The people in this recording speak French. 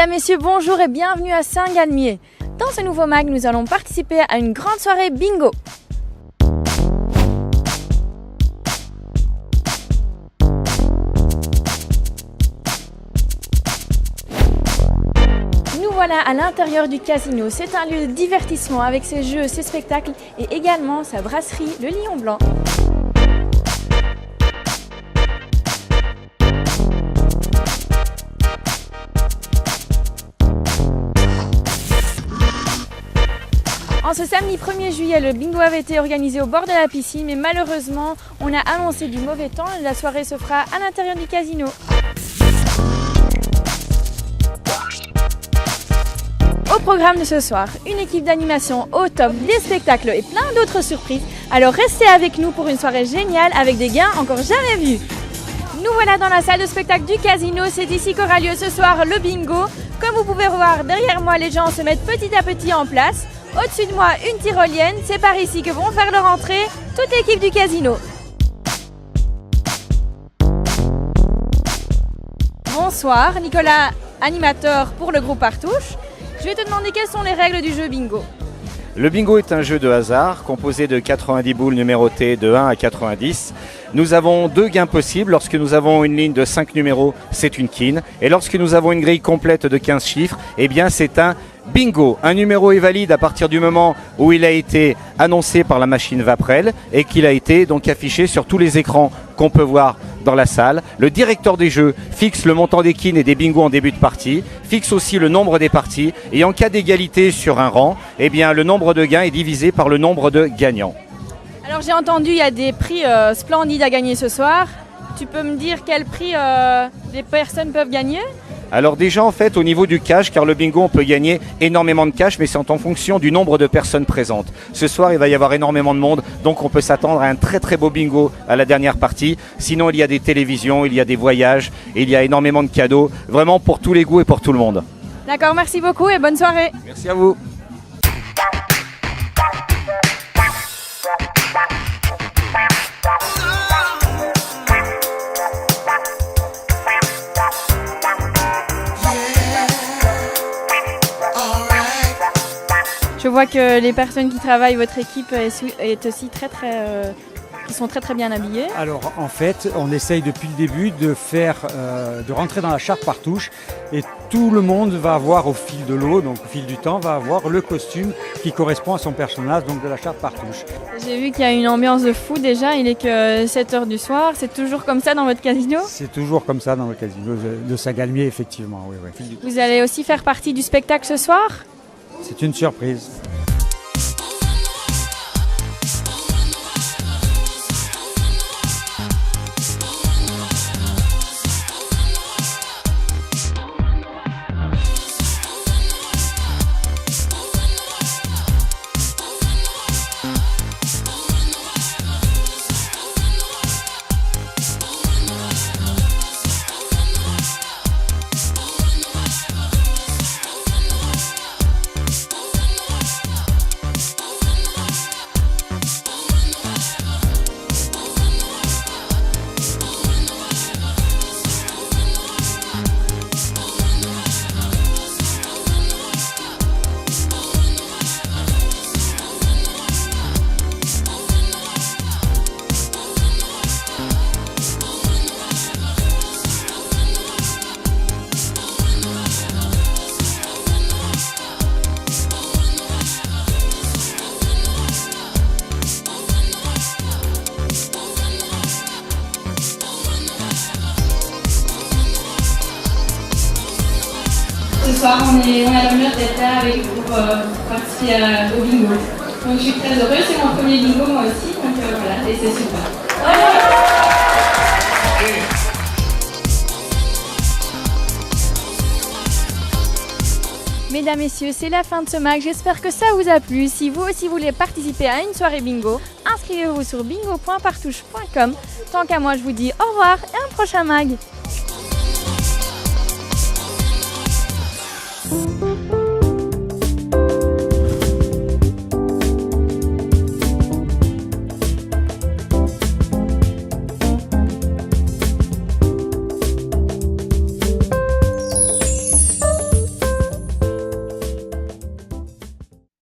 Mesdames, Messieurs, bonjour et bienvenue à Saint-Galmier. Dans ce nouveau mag, nous allons participer à une grande soirée bingo. Nous voilà à l'intérieur du casino. C'est un lieu de divertissement avec ses jeux, ses spectacles et également sa brasserie, le Lion Blanc. En ce samedi 1er juillet, le bingo avait été organisé au bord de la piscine, mais malheureusement, on a annoncé du mauvais temps et la soirée se fera à l'intérieur du casino. Au programme de ce soir, une équipe d'animation au top, des spectacles et plein d'autres surprises. Alors restez avec nous pour une soirée géniale avec des gains encore jamais vus. Nous voilà dans la salle de spectacle du casino, c'est ici qu'aura lieu ce soir le bingo. Comme vous pouvez voir, derrière moi, les gens se mettent petit à petit en place. Au-dessus de moi, une tyrolienne, c'est par ici que vont faire leur entrée toute l'équipe du casino. Bonsoir, Nicolas, animateur pour le groupe Artouche. Je vais te demander quelles sont les règles du jeu bingo. Le bingo est un jeu de hasard composé de 90 boules numérotées de 1 à 90. Nous avons 2 gains possibles. Lorsque nous avons une ligne de 5 numéros, c'est une quine. Et lorsque nous avons une grille complète de 15 chiffres, eh bien c'est un bingo. Un numéro est valide à partir du moment où il a été annoncé par la machine Vaprel et qu'il a été donc affiché sur tous les écrans qu'on peut voir dans la salle. Le directeur des jeux fixe le montant des quines et des bingos en début de partie, fixe aussi le nombre des parties et en cas d'égalité sur un rang, eh bien le nombre de gains est divisé par le nombre de gagnants. Alors j'ai entendu, il y a des prix splendides à gagner ce soir. Tu peux me dire quel prix les personnes peuvent gagner ? Alors déjà en fait au niveau du cash, car le bingo on peut gagner énormément de cash, mais c'est en fonction du nombre de personnes présentes. Ce soir il va y avoir énormément de monde, donc on peut s'attendre à un très très beau bingo à la dernière partie. Sinon il y a des télévisions, il y a des voyages, et il y a énormément de cadeaux, vraiment pour tous les goûts et pour tout le monde. D'accord, merci beaucoup et bonne soirée. Merci à vous. Je vois que les personnes qui travaillent, votre équipe est aussi qui sont très bien habillées. Alors en fait, on essaye depuis le début de rentrer dans la charte par touche et tout le monde va avoir au fil de l'eau, donc au fil du temps, va avoir le costume qui correspond à son personnage, donc de la charte par touche. J'ai vu qu'il y a une ambiance de fou déjà, il est que 7h du soir, c'est toujours comme ça dans votre casino ? C'est toujours comme ça dans le casino de Saint-Galmier, effectivement, oui. Vous allez aussi faire partie du spectacle ce soir ? C'est une surprise. Ce soir, on a l'honneur d'être là avec vous pour participer au bingo. Donc je suis très heureuse, c'est mon premier bingo moi aussi, donc voilà, et c'est super. Mesdames, Messieurs, c'est la fin de ce mag, j'espère que ça vous a plu. Si vous aussi voulez participer à une soirée bingo, inscrivez-vous sur bingo.partouche.com. Tant qu'à moi, je vous dis au revoir et à un prochain mag.